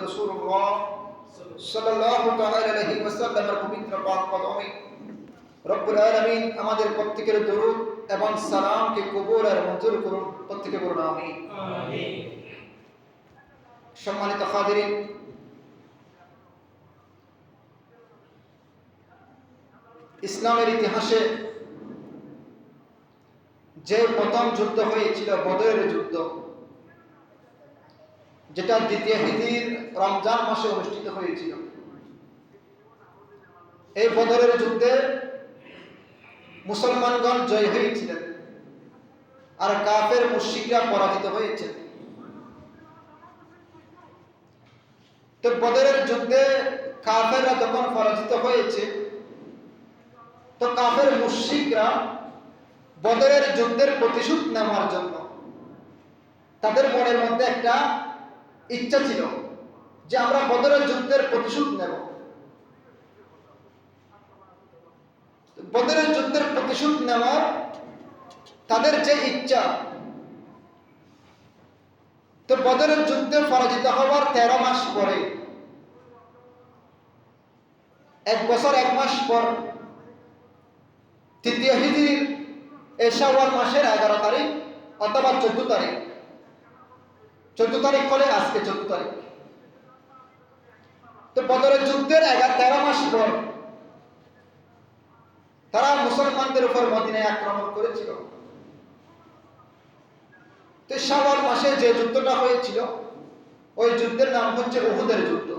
রাসূলুল্লাহ সাল্লাল্লাহু তাআলা আলাইহি ওয়াসাল্লামের পবিত্র পাক কদমে রব্বুল আলামিন আমাদের প্রত্যেকের দরুদ এবং সালামকে কবুল আর মঞ্জুর করুন। প্রত্যেকে বলুন আমিন। আমিন। সম্মানিত হাজিরিন, ইসলামের ইতিহাসে যে প্রথম যুদ্ধ হয়েছিল বদরের যুদ্ধ, যেটা দ্বিতীয় হিজরির রমজান মাসে অনুষ্ঠিত হয়েছিল। এই বদরের যুদ্ধে মুসলমানগণ জয় হয়েছিলেন আর কাফের মুশরিকরা পরাজিত হয়েছে। তো বদরের যুদ্ধে কাফেররা যখন পরাজিত হয়েছে, তো কাফের মুশরিকরা বদরের যুদ্ধের প্রতিশোধ নেওয়ার জন্য তাদের মনের মধ্যে একটা ইচ্ছা ছিল যে আমরা বদরের যুদ্ধের প্রতিশোধ নেব। বদরের যুদ্ধের প্রতিশোধ নেওয়ার তাদের যে ইচ্ছা, তো বদরের যুদ্ধে পরাজিত হওয়ার 13 মাস পরে, 1 বছর 1 মাস পর, তৃতীয় হিজরির শাওয়াল মাসের 11 তারিখ অথবা 14 তারিখ, 14 তারিখ হলে আজকে 14 তারিখ, তো বদরের যুদ্ধের 13 মাস পর তারা মুসলমানদের উপর মদিনায় আক্রমণ করেছিল। তো শাওয়াল মাসে যে যুদ্ধটা হয়েছিল, ওই যুদ্ধের নাম হচ্ছে উহুদের যুদ্ধ।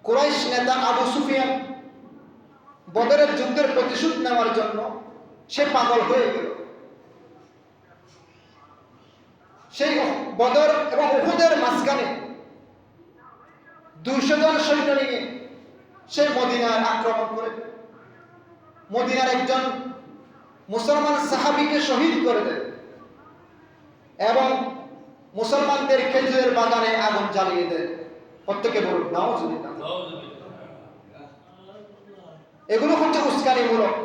কুরাইশ নেতা আবু সুফিয়ান বদরের যুদ্ধের প্রতিশোধ নেওয়ার জন্য সে পাগল হয়ে গেল। সেই বদর এবং উহুদের মাঝখানে 200 জন সৈন্য নিয়ে সে মদিনার আক্রমণ করে মদিনার একজন মুসলমান সাহাবীকে শহীদ করে দেয় এবং মুসলমানদের খেজুরের বাগানে আগুন জ্বালিয়ে দেয়। প্রত্যেকে বলুন নাউজুবিল্লাহ। এগুলো হচ্ছে উস্কানিমূলক।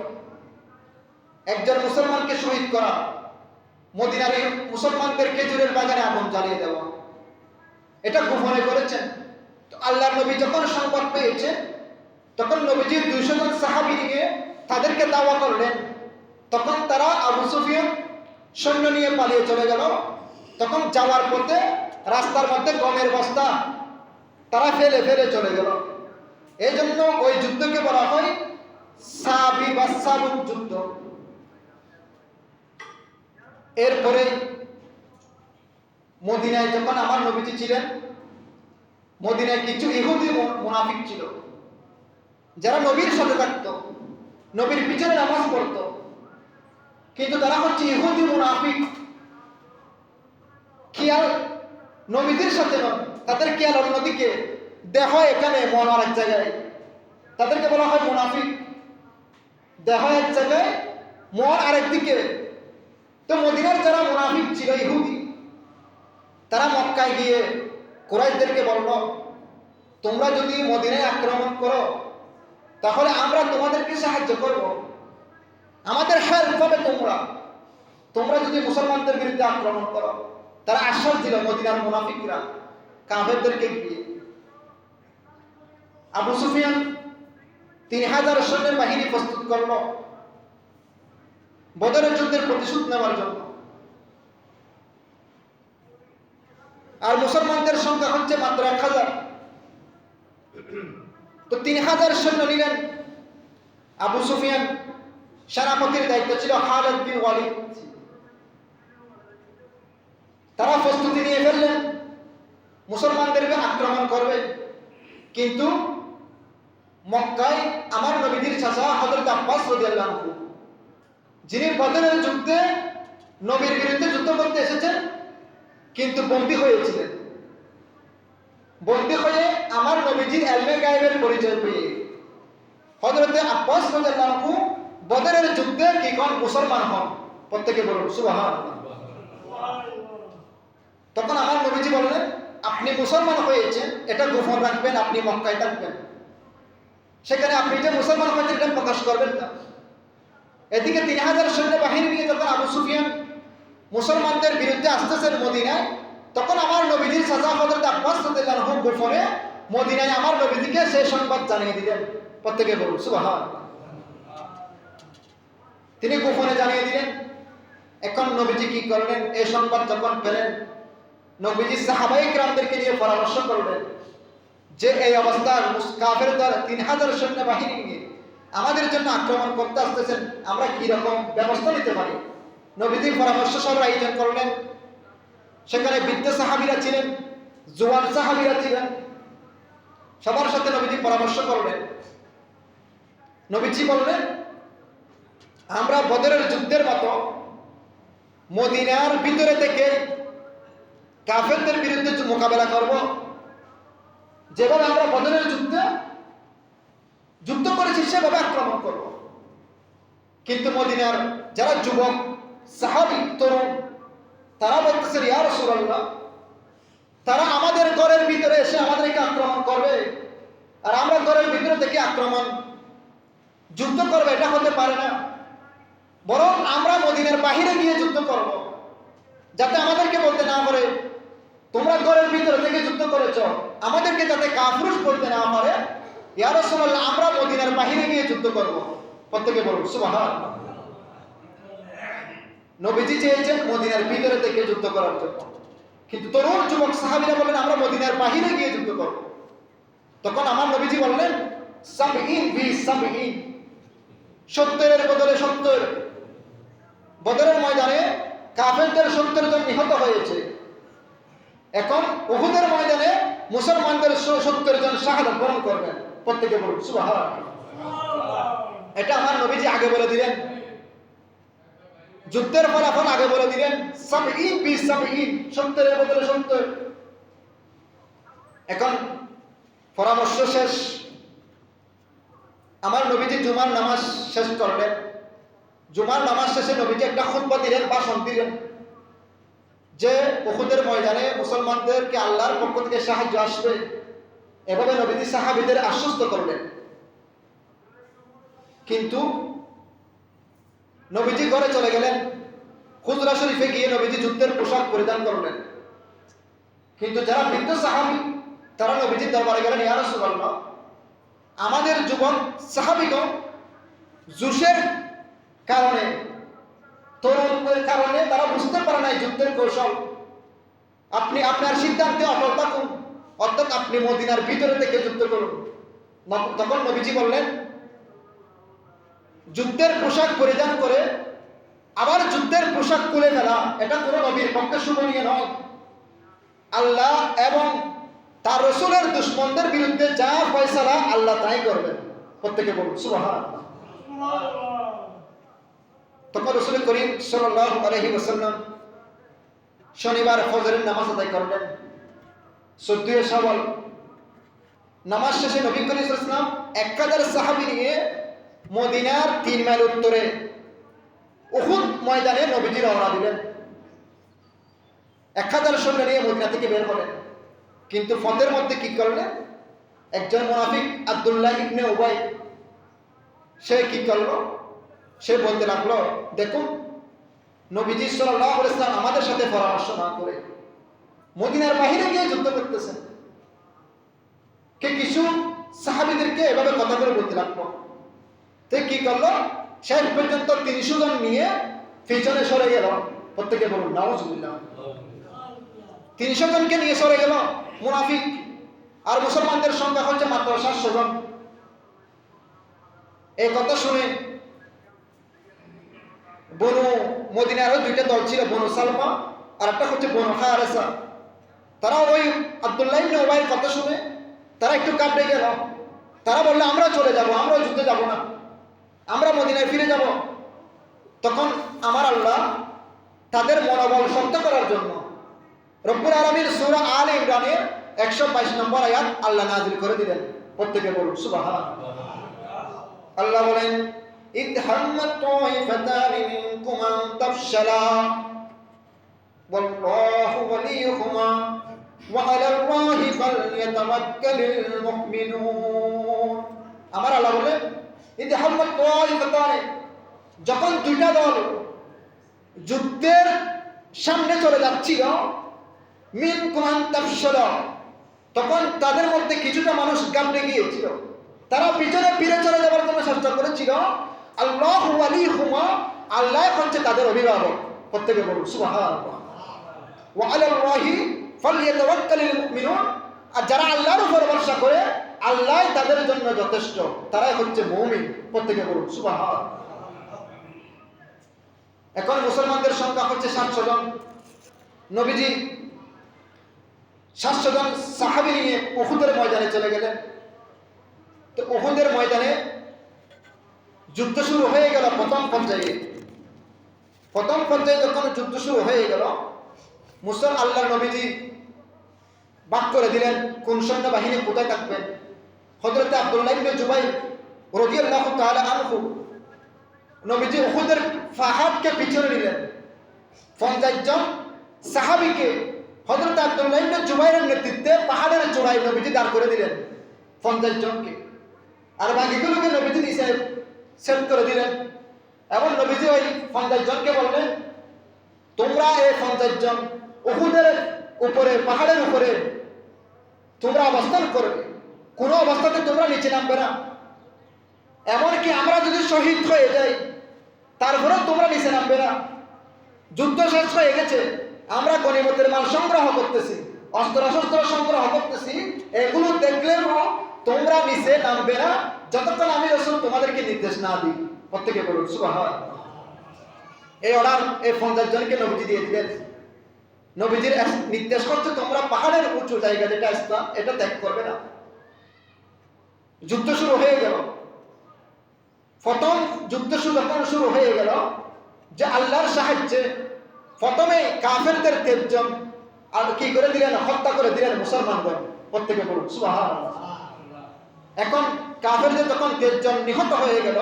একজন মুসলমানকে শহীদ করা, মদিনার মুসলমানদের খেজুরের বাগানে আগুন জ্বালিয়ে দেওয়া, এটা গোপনে করেছেন। তো আল্লাহর নবী যখন সংবাদ পেয়েছে, তখন নবীজির 200 জন সাহাবী নিয়ে তাদেরকে দাওয়া করলেন। তখন তারা আবু সুফিয়ান সৈন্য নিয়ে পালিয়ে চলে গেল। তখন যাওয়ার পথে রাস্তার মধ্যে গমের বস্তা তারা ফেলে ফেলে চলে গেল। এই জন্য ওই যুদ্ধকে বলা হয় সাবি বা সাবুক যুদ্ধ। এরপরে মদিনায় যখন আমার নবীজি ছিলেন, মদিনায় কিছু ইহুদি মুনাফিক ছিল, যারা নবীর সাথে থাকতো, নবীর পিছনে নামাজ পড়তো, কিন্তু তারা হচ্ছে ইহুদি মুনাফিক। খেয়াল নবীদের সাথে নয়, তাদের খেয়াল অন্যদিকে, দেহ এখানে মন আর এক জায়গায়। তাদেরকে বলা হয় মুনাফিক। দেহ এক জায়গায়, মন আরেক দিকে। তো মদিনার যারা মুনাফিক ছিল, ইহুদি, তারা মক্কায় গিয়ে কুরাইশদেরকে বলল, তোমরা যদি মদিনায় আক্রমণ করো তাহলে আমরা তোমাদেরকে সাহায্য করব, আমাদের হেল্প হবে তোমরা যদি মুসলমানদের বিরুদ্ধে আক্রমণ করো। তারা আশ্বাস দিল মদিনার মুনাফিকরা কাফেরদেরকে গিয়ে। আবু সুফিয়ান 3000 সৈন্যের বাহিনী প্রস্তুত করল বদরের যুদ্ধের প্রতিশোধ নেওয়ার জন্য। আর মুসলমানদের সংখ্যা হচ্ছে মাত্র 1000। তো 3000 সৈন্য নিলেন আবু সুফিয়ান। সেনাপতির দায়িত্ব ছিল খালিদ বিন ওয়ালিদ। তারা প্রস্তুতি নিয়ে ফেললেন মুসলমানদেরকে আক্রমণ করবে। কিন্তু মক্কায় আমার নবীর চাচা হযরত আব্বাস রাদিয়াল্লাহু আনহু, যিনি বদরের যুদ্ধে নবীর বিরুদ্ধে যুদ্ধ করতে এসেছেন কিন্তু বন্দী হয়েছিলেন, বন্দী হয়ে আমার নবীজির ইলমে গায়বের পরিচয় পেয়ে হযরত আব্বাস রাদিয়াল্লাহু আনহু বদরের যুদ্ধে কি কোন মুসলমান হন। প্রত্যেকে বলুন সুবহানাল্লাহ। তখন আমার নবীজি বললেন, আপনি মুসলমান হয়েছেন এটা গোপন রাখবেন, আপনি মক্কায় থাকবেন, সেখানে আপনি যে মুসলমান হয়েছেন এটা প্রকাশ করবেন না। এদিকে 3000 সৈন্য বাহিনী নিয়ে যখন আবু সুফিয়ান মুসলমানদের বিরুদ্ধে আসতেছেন মদিনায়, তখন আমার নবীজির চাচা হযরত আব্বাস রাদিয়াল্লাহু আনহু গোপনে মদিনায় আমার নবীজিকে সেই সংবাদ জানিয়ে দিলেন। প্রত্যেকে বলুন সুবহানাল্লাহ। তিনি গোপনে জানিয়ে দিলেন। এখন নবীজি কি করলেন? এই সংবাদ যখন পেলেন, নবীজি সাহাবায়ে কিরামদেরকে নিয়ে পরামর্শ করলেন যে এই অবস্থায় কাফেররা 3000 সৈন্যবাহিনী নিয়ে আমাদের জন্য আক্রমণ করতে আসতেছেন, আমরা কি রকম ব্যবস্থা নিতে পারি। নবীজি পরামর্শ সভার আয়োজন করলেন। সেখানে বৃদ্ধ সাহাবীরা ছিলেন, জওয়ান সাহাবীরা ছিলেন, সবার সাথে নবীজি পরামর্শ করলেন। নবীজি বললেন, আমরা বদরের যুদ্ধের মতো মদিনার ভিতরে থেকে কাফেরদের বিরুদ্ধে মোকাবেলা করব। যেভাবে আমরা বদরের যুদ্ধ করেছি সেভাবে আক্রমণ করব। কিন্তু মদিনার যারা যুবক সাহাবী তরুণ, তারা বলতেছে, ইয়া রাসূলুল্লাহ, তারা আমাদের ঘরের ভিতরে এসে আমাদেরকে আক্রমণ করবে, আর আমরা ঘরের ভিতরে থেকে আক্রমণ যুদ্ধ করবে, এটা হতে পারে না। বরং আমরা মদিনার বাহিরে গিয়ে যুদ্ধ করব, যাতে আমাদেরকে বলতে না পারে তোমরা ঘরের ভিতরে থেকে যুদ্ধ করেছ, আমাদেরকে যাতে কাফুরুশ বলতে না পারে। ইয়া রাসূলুল্লাহ, আমরা মদিনার বাহিরে গিয়ে যুদ্ধ করব। প্রত্যেকে বলুন সুবহানাল্লাহ। নবীজি চেয়েছেন মদিনার ভিতরে থেকে যুদ্ধ করার জন্য, কিন্তু তরুণ যুবক সাহাবীরা বললেন আমরা মদিনার বাহিরে গিয়ে যুদ্ধ করব। তখন আমার নবীজি বললেন, সাবঈন বি সাবঈন, 70-এর বদলে 70। বদরের ময়দানে কাফেরদের 70 জন নিহত হয়েছে। এখন উহুদের ময়দানে মুসলমানদের 70 জন শাহাদাত বরণ করবেন। প্রত্যেকে বলুন সুবহানাল্লাহ। এটা আমার নবীজি আগে বলে দিলেন, যুদ্ধের ফলাফল আগে বলে দিলেন, সাবঈন বি সাবঈন, 70-এর বদলে 70। এখন পরামর্শ শেষ। আমার নবীজি জুমার নামাজ শেষ করলেন। জুমার নামাজ শেষে নবীজি একটা খুতবা দিলেন, ভাষণ দিলেন যে উহুদের ময়দানে মুসলমানদেরকে আল্লাহর পক্ষ থেকে সাহায্য আসবে। এভাবে নবীজি সাহাবীদের আশ্বস্ত করলেন। কিন্তু নবীজি ঘরে চলে গেলেন। হুজরা শরীফে গিয়ে নবীজি যুদ্ধের পোশাক পরিধান করলেন। কিন্তু যারা বৃদ্ধ সাহাবী, তারা নবীজির দরবারে গেলেন, ইয়া রাসূলুল্লাহ, আমাদের যুবক সাহাবীগণ জোশের কারণে, তরুণদের কারণে তারা বুঝতে পারে না যুদ্ধের কৌশল। আপনি আপনার সিদ্ধান্তে অটল থাকুন, অর্থাৎ আপনি মদিনার ভিতরে থেকে যুদ্ধ করুন। তখন নবীজি বললেন, যুদ্ধের পোশাক পরিধান করে আবার যুদ্ধের পোশাক খুলে ফেলা, এটা কোনো নবীর পক্ষে শোভনীয় নয়। আল্লাহ এবং তার রাসূলের দুশমনদের বিরুদ্ধে যা ফয়সালা আল্লাহ তাই করবেন। প্রত্যেকে বলুন সুবহানাল্লাহ। তখন রাসূল করিম সাল্লাল্লাহু আলাইহি ওয়াসাল্লাম শনিবার ফজরের নামাজ আদায় করলেন। 14 শাওয়াল নামাজ শেষে নবী করিম সাল্লাল্লাহু আলাইহি ওয়াসাল্লাম 1000 সাহাবী নিয়ে মদিনার 3 মাইল উত্তরে উহুদ ময়দানে নবীজি রওনা দিলেন। 1000 সৈন্য নিয়ে মদিনা থেকে বের হলেন। কিন্তু পথের মধ্যে কি করলেন? একজন মুনাফিক আব্দুল্লাহ ইবনে উবাই, সে কি করলো? সে বলতে লাগলো, দেখুন নবীজি সাল্লাল্লাহু আলাইহি ওয়াসাল্লাম আমাদের সাথে পরামর্শ না করে মদিনার বাহিরে গিয়ে যুদ্ধ করতেছেন। কে কিছু সাহাবীদেরকে এভাবে কথা বলে বলতে লাগলো। তো কি করলো? শেষ পর্যন্ত 300 জন নিয়ে পিছনে সরে গেল। প্রত্যেকে বলুন নাউজুবিল্লাহ। 300 জনকে নিয়ে সরে গেল মুনাফিক। আর মুসলমানদের সংখ্যা হচ্ছে মাত্র 700 জন। এই কথা শুনে বনু মদিনারও 2টা দল ছিল, বনু সালমা আর একটা হচ্ছে বনু হারেসা। তারা ওই আব্দুল্লাহ ইবনে উবাইয়ের কথা শুনে তারা একটু কাঁপড়ে গেল। তারা বললো, আমরা চলে যাব, আমরা যুদ্ধে যাব না, আমরা মদিনায় ফিরে যাব। তখন আমার আল্লাহ তাদের মনোবল শক্ত করার জন্য রব্বুল আলামিন সূরা আলে ইমরানের 122 নম্বর আয়াত আল্লাহ নাযিল করে দিলেন। প্রত্যেকে বলুন সুবহানাল্লাহ। আল্লাহ বলেন, ইদ হাম্মাত তাইফাতানি মিনকুম আন তাফশালা ওয়াল্লাহু ওয়ালিয়ুহুমা ওয়া আলাল্লাহি ফালইয়াতাওয়াক্কালিল মুমিনুন। আমার আল্লাহ বলেন, ইদ হাম্মাত তাইফাতানি, যখন 2টা দল যুদ্ধের সামনে চলে যাচ্ছিল, মিনকুম মান তাফশাল, তখন তাদের মধ্যে কিছুটা মানুষ গাবড়ে গিয়েছিল, তারা পিছনে ফিরে চলে যাবার জন্য চেষ্টা করেছিল। আল্লাহু ওয়ালিহুমা, আল্লাহ হচ্ছে তাদের অভিভাবক। প্রত্যেকে বলুন সুবহানাল্লাহ। ওয়া আলাল্লাহি ফালইয়াতাওয়াক্কালিল মুমিনুন, আর যারা আল্লাহর উপর ভরসা করে আল্লাহ তাদের জন্য যথেষ্ট, তারাই হচ্ছে মুমিন। প্রত্যেকে বলুন সুবহানাল্লাহ। এখন মুসলমানদের সংখ্যা হচ্ছে 700 জন। নবীজি 700 জন সাহাবী নিয়ে উহুদের ময়দানে চলে গেলেন। তো উহুদের ময়দানে যুদ্ধ শুরু হয়ে গেল। প্রথম পর্যায়ে যখন যুদ্ধ শুরু হয়ে গেল, আল্লাহর নবীজি বাক করে দিলেন কোন সৈন্যবাহিনী কোথায় থাকবেন। হযরত আব্দুল্লাহ ইবনে জুবাইর রাদিয়াল্লাহু তাআলা আনহু নবীজি উহুদের পাহাড়কে পিছনে নিলেন। 50 জন সাহাবীকে হযরত আব্দুল্লাহ ইবনে জুবাইরের নেতৃত্বে পাহাড়ের চূড়ায় নবীজি দাঁড় করে দিলেন 50 জনকে, আর বাকিগুলোকে নবীজি নিচে সেট করে দিলেন। এবং নবীজি ওই 50 জনকে বললেন, তোমরা এই 50 জন উহুদের উপরে, পাহাড়ের উপরে তোমরা অবস্থান করবে, কোনো অবস্থাতে তোমরা নিচে নামবে না। এমনকি আমরা যদি শহীদ হয়ে যাই তারপরেও তোমরা নিচে নামবে না। যুদ্ধ শেষ হয়ে গেছে, আমরা গনিমতের মাল সংগ্রহ করতেছি, অস্ত্র সংগ্রহ করতেছি, এগুলো দেখলেও তোমরা নিচে নামবে না যতক্ষণ আমি রাসূল তোমাদেরকে নির্দেশ না দিই। প্রত্যেকে বলুন সুবহানাল্লাহ। এই অর্ডার এই 50 জনকে নবীজি দিয়ে দিলেন। নবীজির নির্দেশ করছে তোমরা পাহাড়ের উঁচু জায়গা যেটা ইসলাম, এটা ত্যাগ করবে না। যুদ্ধ শুরু হয়ে গেল। প্রথম যুদ্ধ শুরু হয়ে গেল যে আল্লাহর সাহায্যে প্রথমে কাফেরদের 13 জন আর কি করে দিলেন, হত্যা করে দিলেন মুসলমানগণ। প্রত্যেকে বলুন সুবহানাল্লাহ। এখন কাফেরদের যখন 13 জন নিহত হয়ে গেল,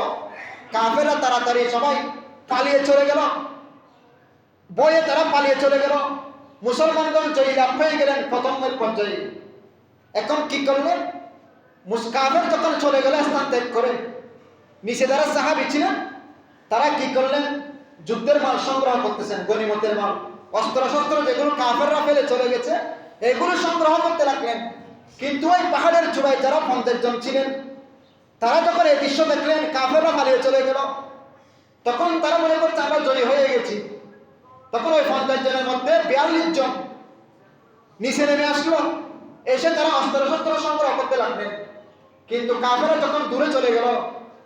কাফেররা তাড়াতাড়ি সবাই পালিয়ে চলে গেল, বয়ে তারা পালিয়ে চলে গেল। মুসলমানগণ জয়লাভ হয়ে গেলেন প্রথমের পর্যায়ে। এখন কি করলেন, কাফের যখন চলে গেল স্থান ত্যাগ করে, নিচে যারা সাহাবী ছিলেন তারা কি করলেন, যুদ্ধের মাল সংগ্রহ করতেছেন, গনিমতের মাল, অস্ত্র যেগুলো কাফেররা ফেলে চলে গেছে এগুলো সংগ্রহ করতে লাগলেন। কিন্তু ওই পাহাড়ের চূড়ায় যারা 50 জন ছিলেন তারা যখন এই দৃশ্য দেখলেন কাফেররা পালিয়ে চলে গেল, তখন তারা মনে করছে আমরা জয়ী হয়ে গেছি। তখন ওই 50 জনের মধ্যে 42 জন নিচে নেমে আসলো, এসে তারা অস্ত্র সংগ্রহ করতে লাগলেন। কিন্তু কাফেররা যখন দূরে চলে গেল,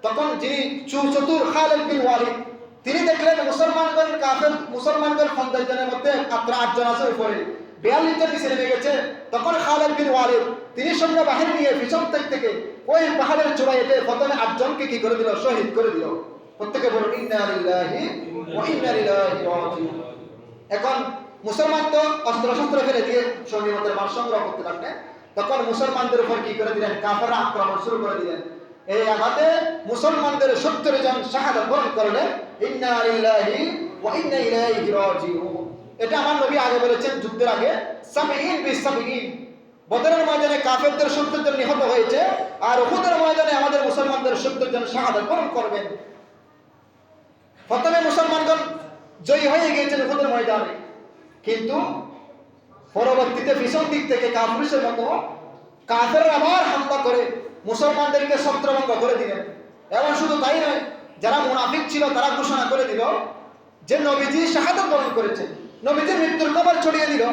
তখন যিনি চতুর খালিদ বিন ওয়ালিদ তিনি দেখলেন মুসলমানগণ 50 জনের মধ্যে মাত্র 8 জন আছে উপরে, 42 জন নিচে নেমে গেছে। তখন খালিদ বিন ওয়ালিদ তিনি সৈন্য বাহিনী নিয়ে পিছন থেকে ওই পাহাড়ের চূড়ায় এসে প্রথমে 8 জনকে কি করে দিল, শহীদ করে দিল। প্রত্যেকে বলুন ইন্না লিল্লাহি ওয়া ইন্না ইলাইহি রাজিউন। এখন মুসলমান তো অস্ত্র ফেলে দিয়ে গনিমতের মাল সংগ্রহ করতে লাগলেন। তখন মুসলমানদের উপর কি করে দিলেন, কাফেররা আক্রমণ শুরু করে দিলেন। এই আঘাতে মুসলমানদের 70 জন শাহাদাত বরণ করলেন। ইন্না লিল্লাহি ওয়া ইন্না ইলাইহি রাজিউন। এটা আমার নবী আগে বলেছেন যুদ্ধের আগে, 70 বিশ-70। বদরের ময়দানে কাফেরদের 70 জন নিহত হয়েছে, আর উহুদের ময়দানে আমাদের মুসলমানদের 70 জন শাহাদাত বরণ করবেন। প্রথমে মুসলমানগণ জয়ী হয়ে গিয়েছেন উহুদের ময়দানে, কিন্তু পরবর্তীতে পিছন দিক থেকে কাফিরের মতো কাফেররা আবার হামলা করে মুসলমানদেরকে ছত্রভঙ্গ করে দিলেন। এবং শুধু তাই নয়, যারা মুনাফিক ছিল তারা ঘোষণা করে দিল যে নবীজি শাহাদাত বরণ করেছেন, নবীজির মৃত্যুর খবর ছড়িয়ে দিল।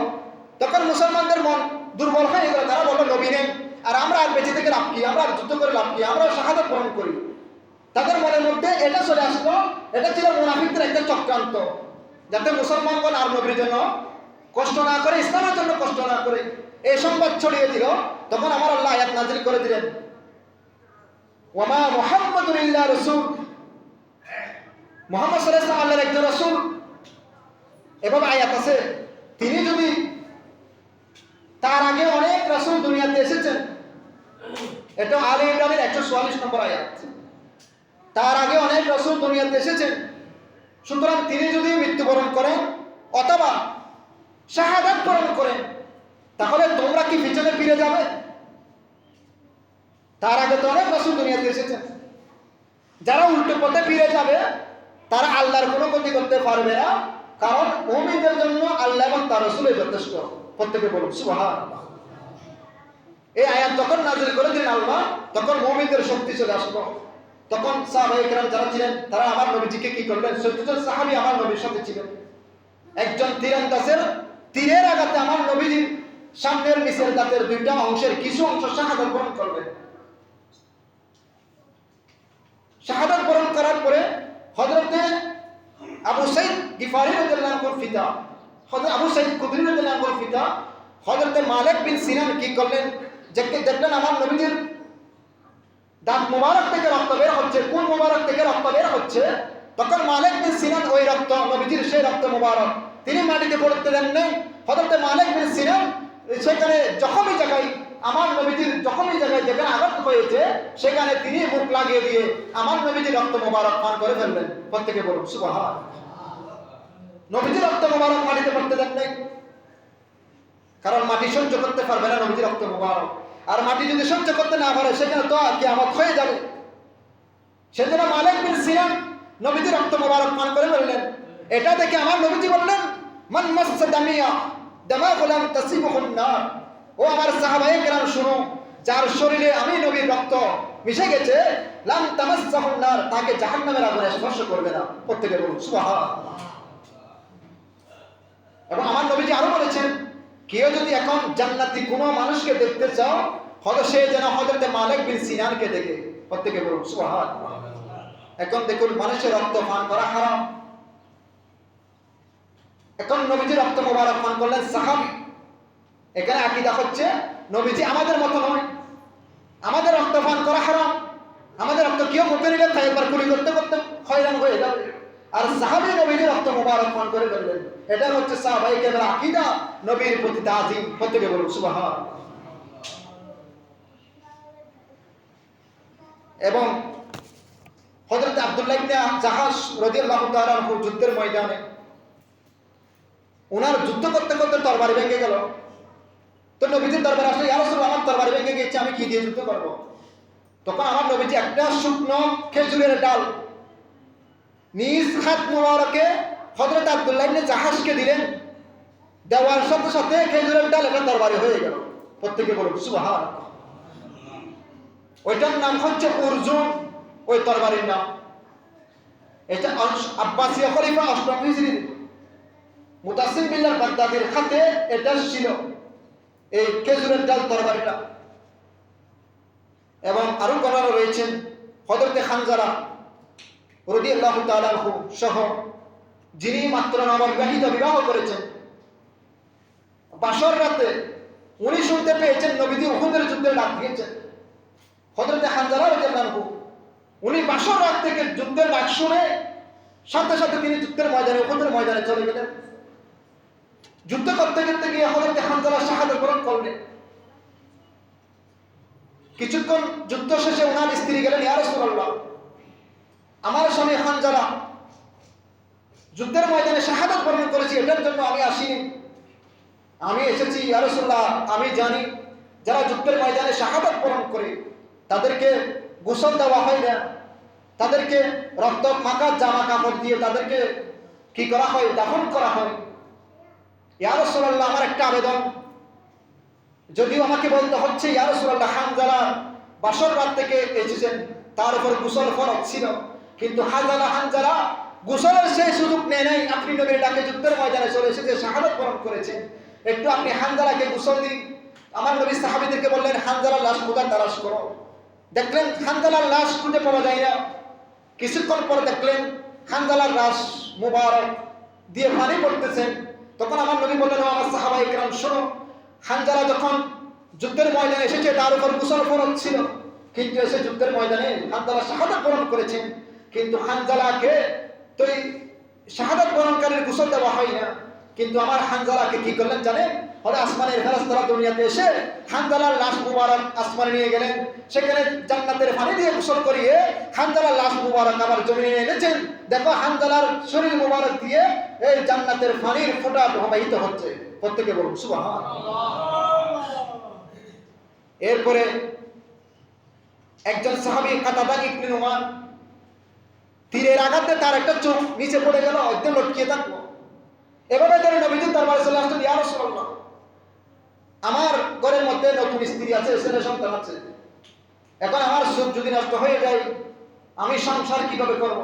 তখন মুসলমানদের মন দুর্বল হয়ে গেল, তারা বলল নবী নেন, আর আমরা আর বেঁচে থেকে লাভ কি, আমরা আর যুদ্ধ করে লাভ কি, আমরা শাহাদাত বরণ করি। তাদের মনের মধ্যে এটা চলে আসলো, এটা ছিল মুনাফিকদের একটা চক্রান্ত, যাতে মুসলমানগণ আর নবীর জন্য কষ্ট না করে, ইসলামের জন্য কষ্ট না করে এই সংবাদ ছড়িয়ে দিল। তখন আমার আল্লাহ আয়াত নাযিল করে দিলেন, ওয়ামা মুহাম্মাদুন ইল্লা রাসূল, মুহাম্মদ সাল্লাল্লাহু আলাইহি ওয়াসাল্লাম আল্লাহর একজন রাসূল। এভাবে আয়াত আছে, তিনি যদি, তার আগে অনেক রাসূল দুনিয়াতে এসেছেন, এটা আলে ইমরানের 144 নম্বর আয়াত। তার আগে অনেক রাসূল দুনিয়াতে এসেছেন, সুতরাং তিনি যদি মৃত্যুবরণ করেন অথবা শাহাদাত বরণ করেন, তাহলে তোমরা কি পিছনে ফিরে যাবে? তার আগে তো অনেক রাসূল দুনিয়াতে এসেছেন, যারা উল্টো পথে ফিরে যাবে তারা আল্লাহর কোনো ক্ষতি করতে পারবে না, কারণ মুমিনদের জন্য আল্লাহ এবং তার রাসূলই যথেষ্ট। প্রত্যেকে বলুন সুবহানাল্লাহ। এই আয়াত যখন নাযিল করে দিলেন আল্লাহ, তখন মুমিনদের শক্তি চলে আসলো। তখন সাহাবায়ে কেরাম যারা ছিলেন তারা আমার নবীজিকে কি করলেন? ১৪ জন সাহাবী আমার নবীর সাথে ছিলেন। একজন তীরন্দাজের তীরের আঘাতে আমার নবীজির সামনের নিচের দাঁতের দুইটা অংশের কিছু অংশ শাহাদাত বরণ করলেন। শাহাদাত বরণ করার পরে হযরতে আবু সাইদ গিফারি রাদিয়াল্লাহু আনহুর পিতা, হযরত আবু সাইদ খুদরি রাদিয়াল্লাহু আনহুর পিতা হযরতে মালিক বিন সিনান কি করলেন? দেখলেন আমার নবীজির দাঁত মুবারক থেকে রক্ত বের হচ্ছে। কোন মুবারক থেকে রক্ত বের হচ্ছে? তখন মালিক বিন সিনান ওই রক্ত, নবীজির সেই রক্ত মুবারক তিনি মাটিতে পড়তে দেন নাই। হযরতে মালিক বিন সিনান সেখানে জখমি জায়গায়, আমার নবীজির জখমি জায়গায় যেখানে আঘাত হয়েছে সেখানে তিনি মুখ লাগিয়ে দিয়ে আমার নবীজির রক্ত মুবারক পান করে ফেললেন। প্রত্যেকে বলুন সুবহানাল্লাহ। নবীজির রক্ত মুবারক মাটিতে পড়তে দেন নাই, কারণ মাটি সহ্য করতে পারবে না নবীজির রক্ত মুবারক। আর মাটি যদি সহ্য করতে না পারে সেখানে তো কিয়ামত হয়ে যাবে। সেজন্য মালিক বিন সিনান নবীজির রক্ত মুবারক পান করে ফেললেন। এটা দেখে আমার নবীজি বললেন, মান মাসসা দামিয়া দামাগুলাম তাসিবুহুন নার। ও আমার সাহাবায়ে কেরাম শুনো, যার শরীরে আমি নবীর রক্ত মিশে গেছে, লাম তামাসসাহুন নার, তাকে জাহান্নামের আগুন স্পর্শ করবে না। প্রত্যেকে বলুন সুবহানাল্লাহ। এবং আমার নবীজি আরো বলেছেন, কেউ যদি এখন জান্নাতি কোনো মানুষকে দেখতে চাও, হয়তো সে যেন হযরতে মালিক বিন সিনানকে দেখে। প্রত্যেকে বলুন সুবহানাল্লাহ। এখন দেখুন মানুষের রক্ত পান করা হারাম। এখন নবীজির রক্ত মুবারক পান করলেন সাহাবী। এখানে আকীদা হচ্ছে নবীজি আমাদের মতো নয়, আমাদের রক্ত পান করা হারাম। আমাদের রক্ত কেউ মুখে নিলে তাই একবার কুলি করতে করতে হয়রান হয়ে যাবে। আর সাহাবী নবীজির রক্ত মুবারক পান করে ফেললেন। এটা হচ্ছে সাহাবায়ে কেরামের আকীদা, নবীর প্রতি তাজিম। প্রত্যেকে বলুন সুবহানাল্লাহ। এবং হযরত আব্দুল্লাহ ইবনে জাহাশ রাদিয়াল্লাহু তাআলা আনহু যুদ্ধের ময়দানে ওনার যুদ্ধ করতে করতে তরবারি ভেঙে গেল। তো নবীজির দরবারে আসলে, ইয়া রাসূলুল্লাহ আমার তরবারি ভেঙে গেছে, আমি কি দিয়ে যুদ্ধ করব? তখন আমার নবীজি একটা শুকনো খেজুরের ডাল নিজ হাত মুবারকে হযরত আব্দুল্লাহ ইবনে জাহাশকে দিলেন। দেওয়ার সাথে সাথে খেজুরের ডাল একটা তরবারি হয়ে গেল। প্রত্যেকে বলুন সুবহানাল্লাহ। ওইটার নাম হচ্ছে উরজুন, ওই তরবারির নাম। এটা আব্বাসীয় খলিফা অষ্টম হিজরি মুতাসিম বিল্লাহ বাগদাদির হাতে এটা ছিল, এই খেজুরের ডাল তরবারিটা। এবং আরো বর্ণনা রয়েছেন হযরতে হানজালা রাদিয়াল্লাহু তাআলা আনহু সহ, যিনি মাত্র নববিবাহিত, বিবাহ করেছেন, বাসর রাতে উনি শুনতে পেয়েছেন নবীজি উহুদের যুদ্ধে ডাক দিয়েছেন। হযরতে হানজালা রাদিয়াল্লাহু আনহু উনি বাসর রাত থেকে যুদ্ধের ডাক শুনে সাথে সাথে তিনি যুদ্ধের ময়দানে, উহুদের ময়দানে চলে গেলেন। যুদ্ধ করতে করতে গিয়ে হযরতে হানজালা শাহাদাত বরণ করলেন। কিছুক্ষণ যুদ্ধ শেষে ওনার স্ত্রী গেলেন, ইয়া রাসূলুল্লাহ আমার স্বামী হানজালা যুদ্ধের ময়দানে শাহাদাত বরণ করেছে, এটার জন্য আমি আসিনি, আমি এসেছি ইয়া রাসূলুল্লাহ। আমি জানি যারা যুদ্ধের ময়দানে শাহাদাত বরণ করে তাদেরকে গোসল দেওয়া হয় না, তাদেরকে রক্ত মাখা জামা কাপড় দিয়ে তাদেরকে কি করা হয়? দাফন করা হয়। ইয়া রাসূলুল্লাহ আমার একটা আবেদন, যদিও আমাকে বলতে হচ্ছে ইয়া রাসূলুল্লাহ হানজালা বাসর রাত থেকে এসেছেন, তার উপর গোসল ফরজ ছিল, কিন্তু হানজালা গোসলের সেই সুযোগ নেয় নাই। আপনি নবীর ডাকে যুদ্ধের ময়দানে চলে এসেছে, শাহাদাত বরণ করেছেন, একটু আপনি হানজালাকে গোসল দিন। আমার নবী সাহাবীদেরকে বললেন, হানজালার লাশ কোথায় তালাশ করো। দেখলেন হানজালার লাশ খুঁজে পাওয়া যায় না। কিছুক্ষণ পরে দেখলেন হানজালার লাশ মুবারক দিয়ে পানি পড়তেছেন। তখন আমার নবী বললেন, আমার সাহাবায়ে কেরাম শোনো, হানজালা যখন যুদ্ধের ময়দানে এসেছে তার উপর গোসল ফরজ ছিল, কিন্তু এসে যুদ্ধের ময়দানে হানজালা শাহাদাত বরণ করেছেন, কিন্তু হানজালাকে তো শাহাদাত বরণকারীর গোসল দেওয়া হয় না। কিন্তু আমার হানজালাকে কি করলেন জানেন? হলে আসমানের ফেরেশতারা দুনিয়াতে এসে হানজালার লাশ মুবারক আসমানে নিয়ে গেলেন, সেখানে জান্নাতের পানি দিয়ে গোসল করিয়ে হানজালার লাশ মুবারক আবার জমিনে এনেছেন। দেখো হানজালার শরীর মুবারক দিয়ে এই জান্নাতের পানির ফোঁটা প্রবাহিত হচ্ছে। প্রত্যেকে বলুন সুবহানাল্লাহ। এরপরে একজন সাহাবী কাতাদা ইবনে নুমান তীরের আঘাতে তার একটা চোখ নিচে পড়ে গেল, একদম লটকিয়ে থাকলো। এভাবে তারা নবীজির দরবারে চলে আসতেন, ইয়া রাসূলুল্লাহ, আমার ঘরের মধ্যে নতুন স্ত্রী আছে, ছেলে সন্তান আছে, এখন আমার সুখ যদি নষ্ট হয়ে যায় আমি সংসার কিভাবে করব?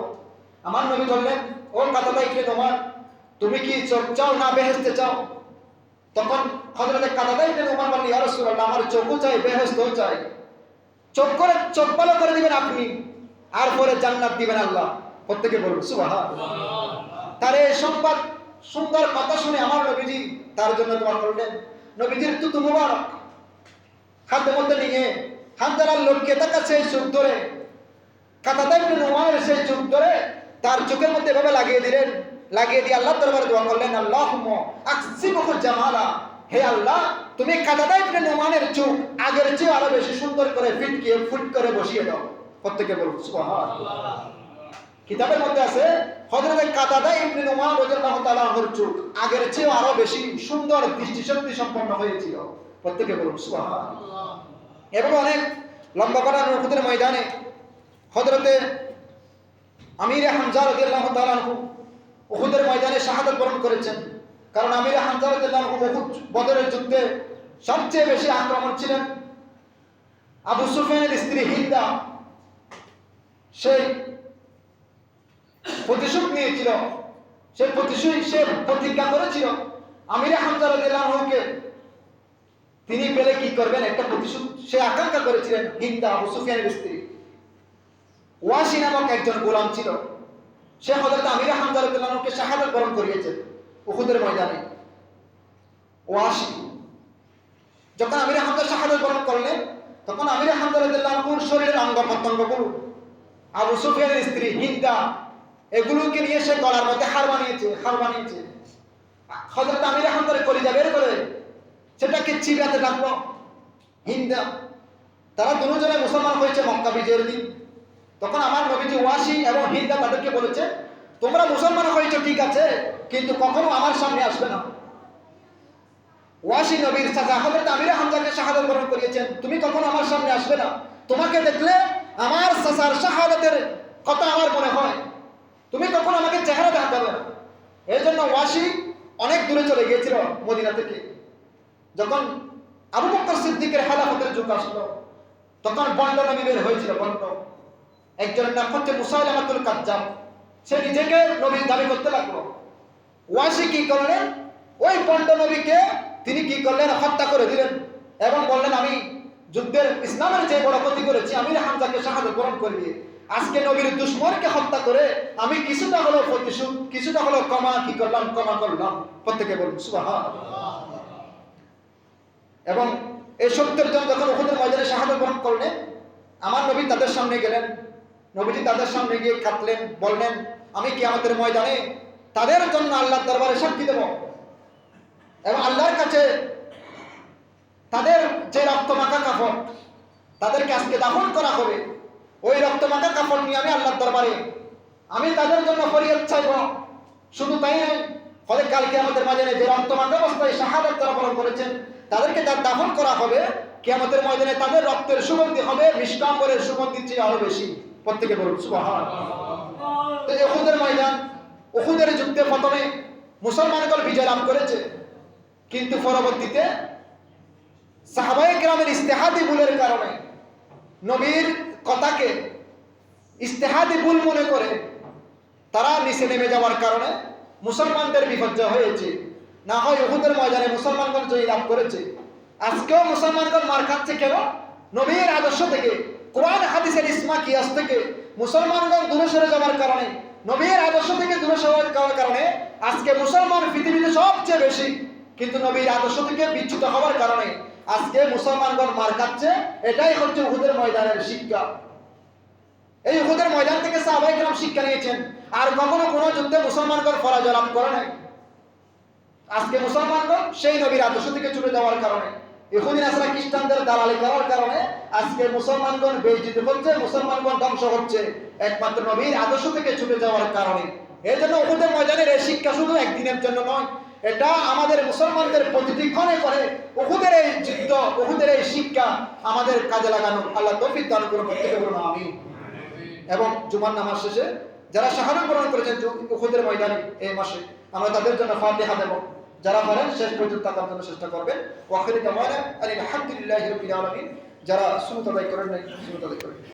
আমার নবী বললেন, ও কাতাদা ইবনে নোমান, তুমি কি চোখ চাও না বেহেশতে চাও? তখন হযরত কাতাদা ইবনে নোমান বললেন, ইয়া রাসূলুল্লাহ, আমার চোখও চাই, বেহেশতও চাই। চোখ ভালো করে দিবেন আপনি, আর পরে জান্নাত দিবেন আল্লাহ। প্রত্যেকে বলুন সুবহানাল্লাহ। তার এই সংবাদ সুন্দর কথা শুনে আমার নবীজি তার জন্য দোয়া করলেন। নবীজির তুতু মুবারক হাতের মধ্যে নিয়ে হামদালার লোককে তার কাছে চোখ ধরে, কাতাদা ইবনে নোমানের সেই চোখ ধরে তার চোখের মধ্যে এভাবে লাগিয়ে দিলেন। লাগিয়ে দিয়ে আল্লাহর দরবারে দোয়া করলেন, আল্লাহুম্মা আকসিবহু জামালা, হে আল্লাহ, তুমি কাতাদা ইবনে নোমানের চোখ আগের চেয়ে আরো বেশি সুন্দর করে ফিটকিয়ে ফুট করে বসিয়ে দাও। প্রত্যেকে বলুন সুবহানাল্লাহ। কিতাবের মধ্যে আছে হযরত কাতাদা ইবনে নোমান রাদিয়াল্লাহু তাআলা আনহুর চোখ আগের চেয়ে আরো বেশি সুন্দর দৃষ্টিশক্তি সম্পন্ন হয়েছিল। প্রত্যেকে বলুন সুবহানাল্লাহ। এবং অনেক লম্বা করা উহুদের ময়দানে হযরতে আমিরে হামজা রাদিয়াল্লাহু তাআলা আনহু উহুদের ময়দানে শাহাদাত বরণ করেছেন। কারণ আমিরে হামজা রাদিয়াল্লাহু আনহু উহুদ বদরের যুদ্ধে সবচেয়ে বেশি আক্রমণ ছিলেন। আবু সুফিয়ানের স্ত্রী হিন্দা সেই প্রতিশোধ নিয়েছিল, সে প্রতিজ্ঞা করেছিল আমিরে হামজা রাদিয়াল্লাহু আনহুকে তিনি পেলে কি করবেন, একটা প্রতিশোধ সে আকাঙ্ক্ষা করেছিলেন। হিন্দা আবু সুফিয়ানের স্ত্রী ওয়াসি নামক একজন গোলাম ছিল, সে হযরত আমিরে হামজা রাদিয়াল্লাহু আনহুকে শাহাদাত বরণ করিয়েছে উহুদের ময়দানে। ওয়াসি যখন আমিরে হামজা শাহাদাত বরণ করলেন, তখন আমিরে হামজা রাদিয়াল্লাহু আনহুর শরীরের অঙ্গ প্রত্যঙ্গগুলো আবু সুফিয়ানের স্ত্রী হিন্দা এগুলোকে নিয়ে সে গলার মধ্যে হার বানিয়েছে। হযরত আমিরে হামজার কলিজা বের করে সেটাকে চিবাতে লাগলো হিন্দা। তারা দুজনে মুসলমান হয়েছে মক্কা বিজয়ের দিন। তখন আমার নবীজি ওয়াসি এবং হিন্দা তাদেরকে বলেছে, তোমরা মুসলমান হয়েছো ঠিক আছে, কিন্তু কখনো আমার সামনে আসবে না। ওয়াসি নবীর চাচা হযরত আমিরে হামজাকে শাহাদাত বরণ করিয়েছেন, তুমি কখনো আমার সামনে আসবে না, তোমাকে দেখলে আমার চাচার শাহাদাতের কথা আমার মনে হয়, তুমি কখনো আমাকে চেহারা দেখাবে না। এই জন্য ওয়াসি অনেক দূরে চলে গিয়েছিল মদিনা থেকে। যখন আবু বকর সিদ্দিকের খেলাফতের যুগ আসলো, তখন বন্ড নবী বের হয়েছিল। বন্ড একজনের নাম হচ্ছে মুসাইলামাতুল কাজ্জাব, সে নিজেকে নবী দাবি করতে লাগলো। ওয়াসি কি করলেন, ওই বন্ড নবীকে তিনি কি করলেন, হত্যা করে দিলেন এবং বললেন, আমি যুদ্ধের ইসলামের যে বড় ক্ষতি করেছি আমির হামজাকে শাহাদাত বরণ করিয়ে আজকে নবীর দুশমনকে হত্যা করে আমি কিছুটা হলো প্রতিশোধ, কিছুটা হলো ক্ষমা করলাম। প্রত্যেকে বলুন সুবহানাল্লাহ। এবং এই 70 জন যখন উহুদের ময়দানে শাহাদাত বরণ করলেন, আমার নবী তাদের সামনে গেলেন। নবীজি তাদের সামনে গিয়ে কাঁদলেন, বললেন, আমি কিয়ামতের ময়দানে তাদের জন্য আল্লাহর দরবারে সাক্ষী দেব এবং আল্লাহর কাছে তাদের যে রক্তমাখা কাফন তাদেরকে আজকে দাফন করা হবে, ওই রক্তমাখা কাফন নিয়ে আমি আল্লাহর দরবারে আমি তাদের জন্য ফরিয়াদ চাইব। শুধু তাই নয়, ফলে কাল কিয়ামতের ময়দানে যে রক্তমাখা অবস্থায় শাহাদাত তারা বরণ করেছেন তাদেরকে তার দাফন করা হবে। কিয়ামতের ময়দানে তাদের রক্তের সুগন্ধি হবে মিষ্টাম্বরের সুগন্ধির চেয়ে আরো বেশি। প্রত্যেকে বলুন সুবহানাল্লাহ। তো উহুদের ময়দান, উহুদের যুদ্ধে প্রথমে মুসলমানগণ বিজয় লাভ করেছে, কিন্তু পরবর্তীতে সাহাবায়ে কেরামের ইজতিহাদি ভুলের কারণে, নবীর কথাকে ইজতিহাদি ভুল মনে করে তারা নিচে নেমে যাওয়ার কারণে মুসলমানদের বিপর্যয় হয়েছে। না হয় উহুদের ময়দানে মুসলমানগণ জয় লাভ করেছে, আজকেও মুসলমানগণ মার খাচ্ছে কেন? নবীর আদর্শ থেকে, কোরআন হাদিসের ইসমা কিয়াস থেকে মুসলমানগণ দূরে সরে যাওয়ার কারণে, নবীর আদর্শ থেকে দূরে সরে যাওয়ার কারণে আজকে মুসলমান পৃথিবীতে সবচেয়ে বেশি, কিন্তু নবীর আদর্শ থেকে বিচ্যুত হওয়ার কারণে আজকে মুসলমানগণ মার খাচ্ছে। এটাই হচ্ছে উহুদের ময়দানের শিক্ষা। এই উহুদের ময়দান থেকে সাহাবায়ে কেরাম শিক্ষা নিয়েছেন, আর কখনো কোনো যুদ্ধে মুসলমানগণ পরাজয় লাভ করে নাই। আজকে মুসলমানগণ সেই নবীর আদর্শ থেকে চলে যাওয়ার কারণে, ইহুদি নাসারা খ্রিস্টানদের দালালি করার কারণে আজকে মুসলমানগণ বেইজ্জত হচ্ছে, মুসলমানগণ ধ্বংস হচ্ছে, একমাত্র নবীর আদর্শ থেকে ছুটে যাওয়ার কারণে। এই জন্য উহুদের ময়দানের এই শিক্ষা শুধু একদিনের জন্য নয়, এটা আমাদের মুসলমানদের প্রতিটি ক্ষণে করে উহুদের এই যুদ্ধ, উহুদের এই শিক্ষা আমাদের কাজে লাগানো আল্লাহ তৌফিক দান করুন। প্রত্যেকে বলুন আমিন। এবং জুমার নামাজ শেষে যারা শাহাদাত বরণ করেছেন উহুদের ময়দানে এই মাসে, আমরা তাদের জন্য ফাতিহা দেব। যারা পারেন শেষ পর্যন্ত থাকার জন্য চেষ্টা করবেন। ওয়া আখিরু দাওয়ানা আলহামদুলিল্লাহি রাব্বিল আলামিন। যারা সুন্নাত আদায় করেন নাই সুন্নাত আদায় করেন।